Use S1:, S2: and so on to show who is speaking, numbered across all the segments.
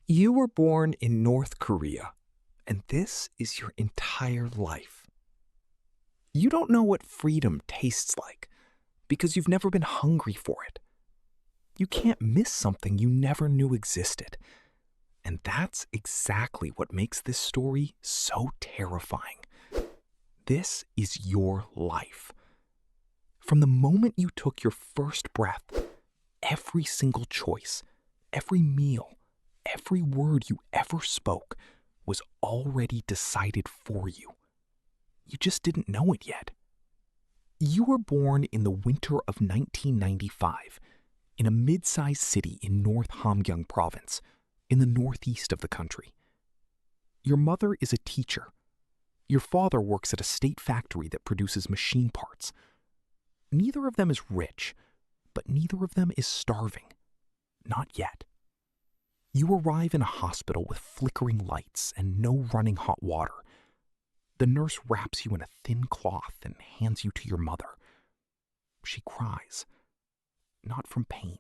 S1: You were born in North Korea, and this is your entire life. You don't know what freedom tastes like because you've never been hungry for it. You can't miss something you never knew existed. And that's exactly what makes this story so terrifying. This is your life. From the moment you took your first breath, every single choice, every meal, every word you ever spoke was already decided for you. You just didn't know it yet. You were born in the winter of 1995 in a mid-sized city in North Hamgyong province, in the northeast of the country. Your mother is a teacher. Your father works at a state factory that produces machine parts. Neither of them is rich, but neither of them is starving. Not yet. You arrive in a hospital with flickering lights and no running hot water. The nurse wraps you in a thin cloth and hands you to your mother. She cries. Not from pain,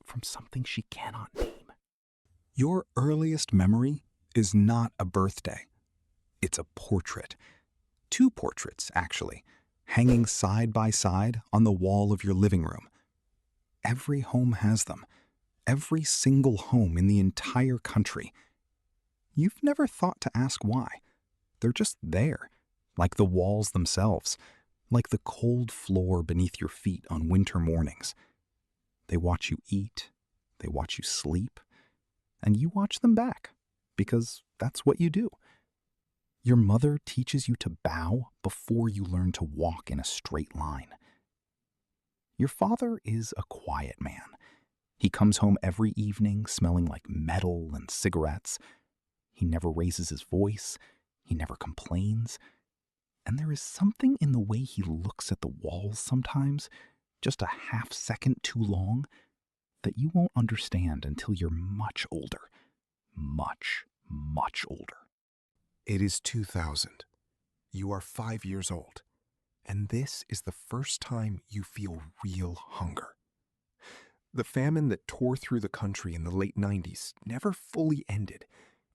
S1: from something she cannot name.
S2: Your earliest memory is not a birthday. It's a portrait. Two portraits, actually, hanging side by side on the wall of your living room. Every home has them. Every single home in the entire country. You've never thought to ask why. They're just there, like the walls themselves, like the cold floor beneath your feet on winter mornings. They watch you eat, they watch you sleep, and you watch them back, because that's what you do. Your mother teaches you to bow before you learn to walk in a straight line. Your father is a quiet man. He comes home every evening smelling like metal and cigarettes. He never raises his voice. He never complains. And there is something in the way he looks at the walls sometimes, just a half second too long, that you won't understand until you're much older. Much, much older.
S3: It is 2000. You are 5 years old, and this is the first time you feel real hunger. The famine that tore through the country in the late 90s never fully ended.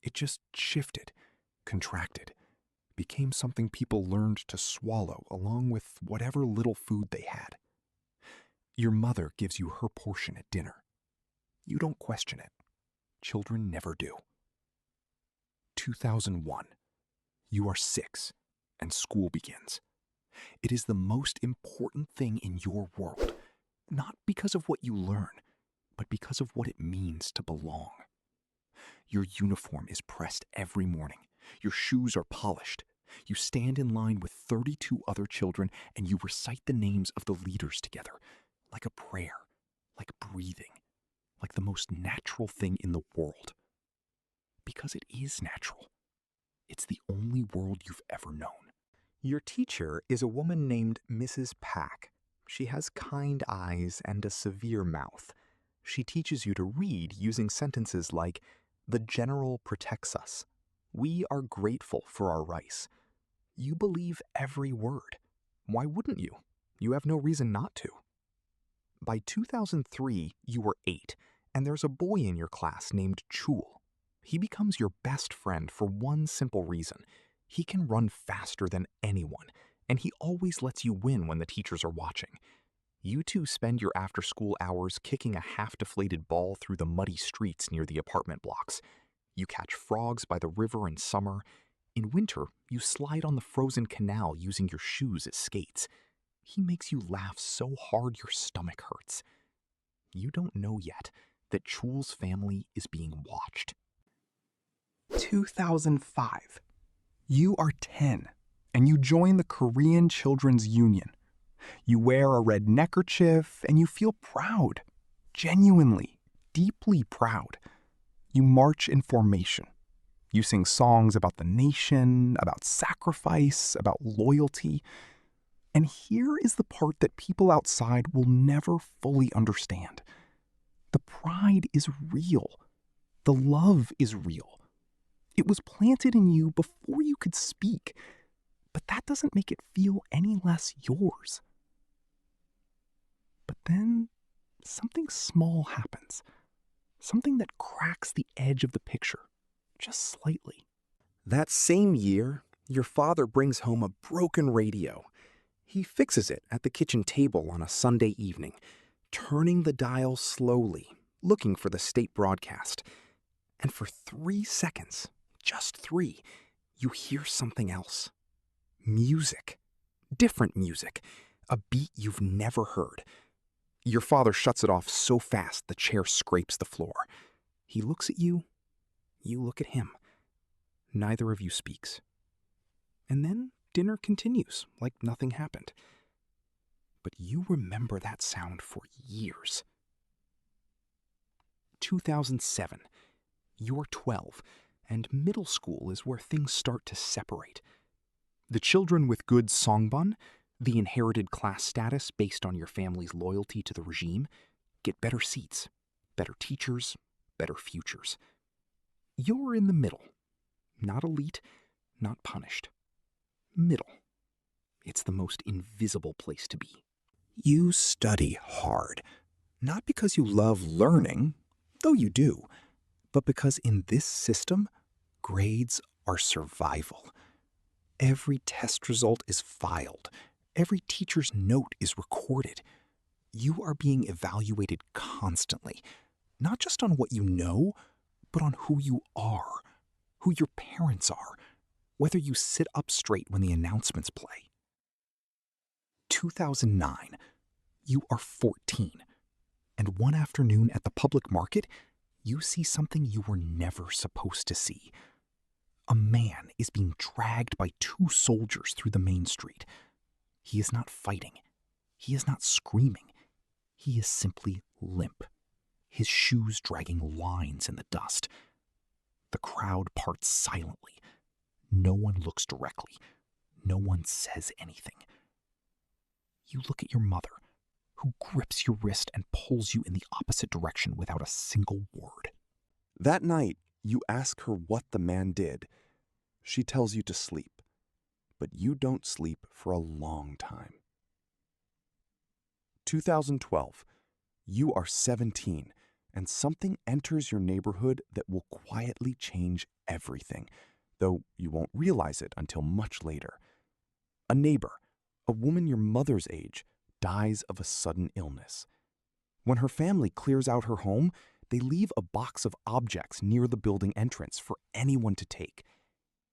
S3: It just shifted, contracted, became something people learned to swallow along with whatever little food they had. Your mother gives you her portion at dinner. You don't question it. Children never do. 2001. You are 6, and school begins. It is the most important thing in your world, not because of what you learn, but because of what it means to belong. Your uniform is pressed every morning. Your shoes are polished. You stand in line with 32 other children, and you recite the names of the leaders together, like a prayer, like breathing, like the most natural thing in the world. Because it is natural. It's the only world you've ever known.
S2: Your teacher is a woman named Mrs. Pack. She has kind eyes and a severe mouth. She teaches you to read using sentences like, "The general protects us. We are grateful for our rice." You believe every word. Why wouldn't you? You have no reason not to. By 2003, you were 8, and there's a boy in your class named Chul. He becomes your best friend for one simple reason. He can run faster than anyone, and he always lets you win when the teachers are watching. You two spend your after-school hours kicking a half-deflated ball through the muddy streets near the apartment blocks. You catch frogs by the river in summer. In winter, you slide on the frozen canal using your shoes as skates. He makes you laugh so hard your stomach hurts. You don't know yet that Chul's family is being watched. 2005. You are 10, and you join the Korean Children's Union. You wear a red neckerchief, and you feel proud. Genuinely, deeply proud. You march in formation. You sing songs about the nation, about sacrifice, about loyalty. And here is the part that people outside will never fully understand. The pride is real. The love is real. It was planted in you before you could speak, but that doesn't make it feel any less yours. But then something small happens.
S3: something that cracks the edge of the picture, just slightly. That same year, your father brings home a broken radio. He fixes it at the kitchen table on a Sunday evening, turning the dial slowly, looking for the state broadcast. And for 3 seconds, just 3, you hear something else. Music. Different music. A beat you've never heard. Your father shuts it off so fast the chair scrapes the floor. He looks at you. You look at him. Neither of you speaks. And then dinner continues like nothing happened. But you remember that sound for years. 2007. You're 12, and middle school is where things start to separate. The children with good songbun, the inherited class status based on your family's loyalty to the regime, get better seats, better teachers, better futures. You're in the middle. Not elite, not punished. Middle. It's the most invisible place to be.
S2: You study hard, not because you love learning, though you do, but because in this system, grades are survival. Every test result is filed. Every teacher's note is recorded. You are being evaluated constantly, not just on what you know, but on who you are, who your parents are, whether you sit up straight when the announcements play. 2009. You are 14, and one afternoon at the public market, you see something you were never supposed to see. A man is being dragged by 2 soldiers through the main street. He is not fighting. He is not screaming. He is simply limp, his shoes dragging lines in the dust. The crowd parts silently. No one looks directly. No one says anything. You look at your mother, who grips your wrist and pulls you in the opposite direction without a single word.
S3: That night, you ask her what the man did. She tells you to sleep, but you don't sleep for a long time. 2012. You are 17, and something enters your neighborhood that will quietly change everything, though you won't realize it until much later. A neighbor, a woman your mother's age, dies of a sudden illness. When her family clears out her home, they leave a box of objects near the building entrance for anyone to take.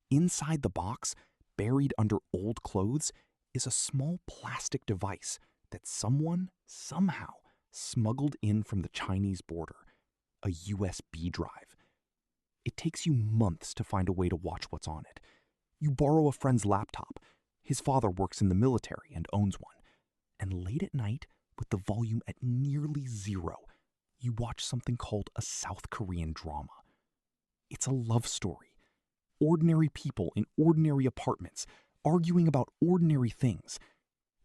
S3: Inside the box, buried under old clothes, is a small plastic device that someone, somehow, smuggled in from the Chinese border, a USB drive. It takes you months to find a way to watch what's on it. You borrow a friend's laptop. His father works in the military and owns one. And late at night, with the volume at nearly 0, you watch something called a South Korean drama. It's a love story. Ordinary people in ordinary apartments arguing about ordinary things.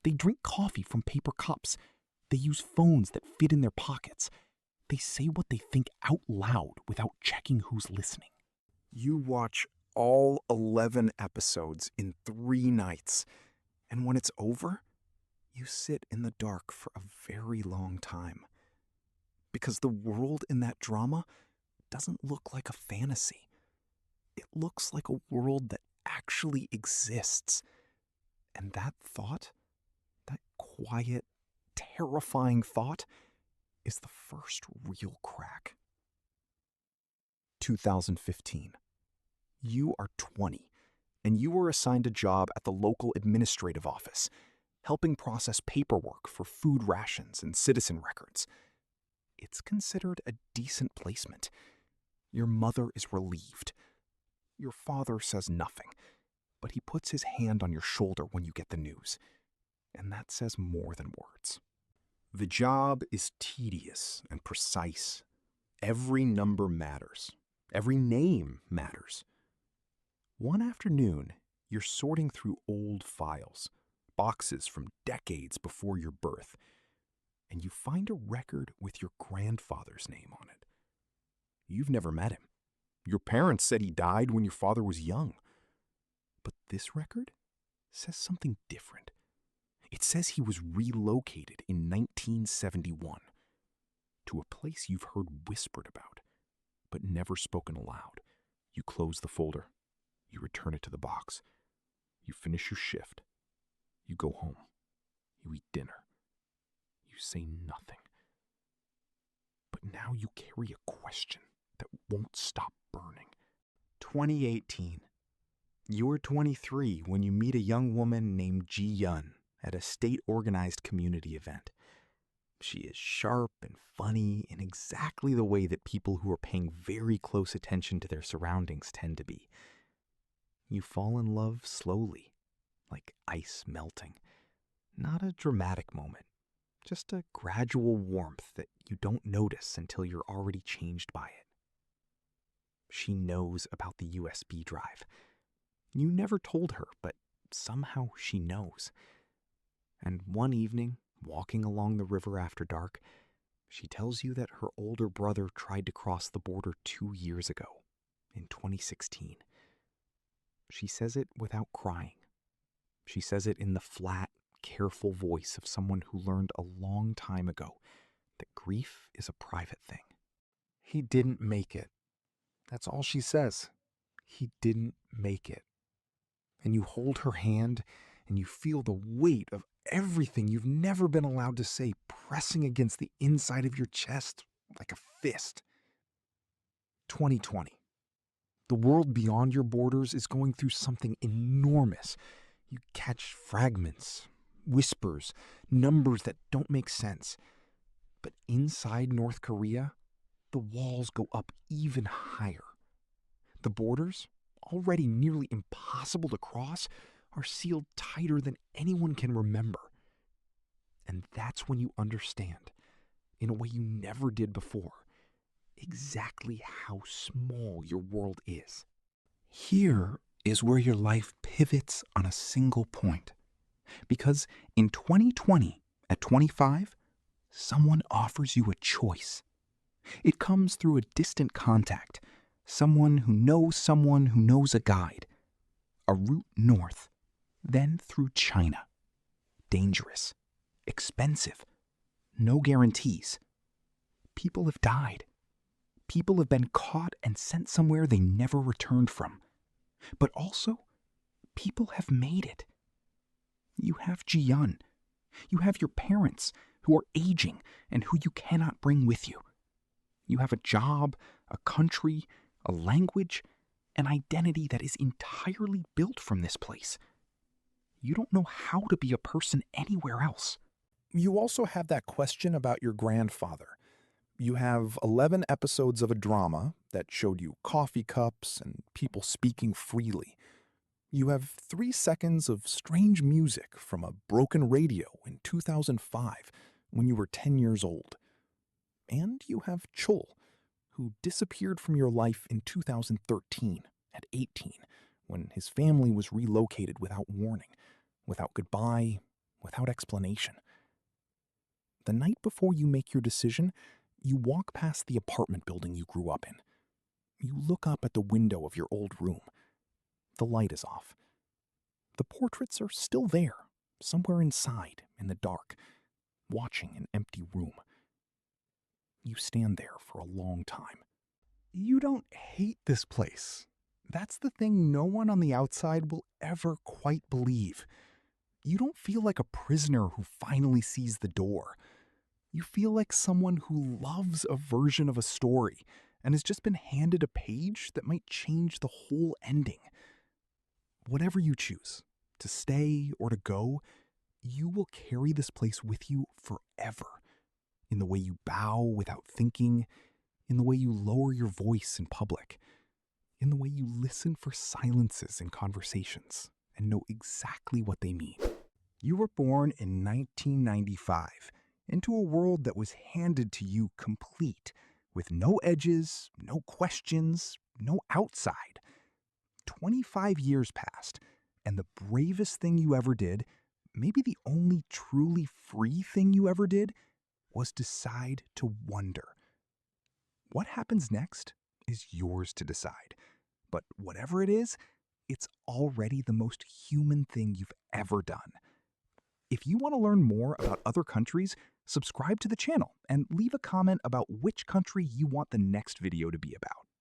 S3: They drink coffee from paper cups. They use phones that fit in their pockets. They say what they think out loud without checking who's listening. You watch all 11 episodes in 3 nights, and when it's over, you sit in the dark for a very long time. Because the world in that drama doesn't look like a fantasy. It looks like a world that actually exists. And that thought, that quiet, terrifying thought, is the first real crack. 2015. You are 20, and you were assigned a job at the local administrative office, helping process paperwork for food rations and citizen records. It's considered a decent placement. Your mother is relieved. Your father says nothing, but he puts his hand on your shoulder when you get the news, and that says more than words. The job is tedious and precise. Every number matters. Every name matters. One afternoon, you're sorting through old files, boxes from decades before your birth, and you find a record with your grandfather's name on it. You've never met him. Your parents said he died when your father was young. But this record says something different. It says he was relocated in 1971 to a place you've heard whispered about, but never spoken aloud. You close the folder. You return it to the box. You finish your shift. You go home. You eat dinner. You say nothing. But now you carry a question that won't stop burning.
S2: 2018. You are 23 when you meet a young woman named Ji Yun at a state-organized community event. She is sharp and funny in exactly the way that people who are paying very close attention to their surroundings tend to be. You fall in love slowly, like ice melting. Not a dramatic moment, just a gradual warmth that you don't notice until you're already changed by it. She knows about the USB drive. You never told her, but somehow she knows. And one evening, walking along the river after dark, she tells you that her older brother tried to cross the border 2 years ago, in 2016. She says it without crying. She says it in the flat, careful voice of someone who learned a long time ago that grief is a private thing. He didn't make it. That's all she says. He didn't make it. And you hold her hand and you feel the weight of everything you've never been allowed to say pressing against the inside of your chest like a fist. 2020. The world beyond your borders is going through something enormous. You catch fragments, whispers, numbers that don't make sense. But inside North Korea, the walls go up even higher. The borders, already nearly impossible to cross, are sealed tighter than anyone can remember. And that's when you understand, in a way you never did before, exactly how small your world is. Here is where your life pivots on a single point. Because in 2020, at 25, someone offers you a choice. It comes through a distant contact, someone who knows a guide. A route north, then through China. Dangerous, expensive, no guarantees. People have died. People have been caught and sent somewhere they never returned from. But also, people have made it. You have Ji Yun. You have your parents who are aging and who you cannot bring with you. You have a job, a country, a language, an identity that is entirely built from this place. You don't know how to be a person anywhere else.
S3: You also have that question about your grandfather. You have 11 episodes of a drama that showed you coffee cups and people speaking freely. You have 3 seconds of strange music from a broken radio in 2005 when you were 10 years old. And you have Chol, who disappeared from your life in 2013 at 18 when his family was relocated without warning, without goodbye, without explanation. The night before you make your decision, you walk past the apartment building you grew up in. You look up at the window of your old room. The light is off. The portraits are still there, somewhere inside, in the dark, watching an empty room. You stand there for a long time.
S2: You don't hate this place. That's the thing no one on the outside will ever quite believe. You don't feel like a prisoner who finally sees the door. You feel like someone who loves a version of a story and has just been handed a page that might change the whole ending. Whatever you choose, to stay or to go, you will carry this place with you forever. In the way you bow without thinking, in the way you lower your voice in public, in the way you listen for silences in conversations and know exactly what they mean. You were born in 1995 into a world that was handed to you complete, with no edges, no questions, no outside. 25 years passed, and the bravest thing you ever did, maybe the only truly free thing you ever did, was decide to wonder. What happens next is yours to decide. But whatever it is, it's already the most human thing you've ever done. If you want to learn more about other countries, subscribe to the channel and leave a comment about which country you want the next video to be about.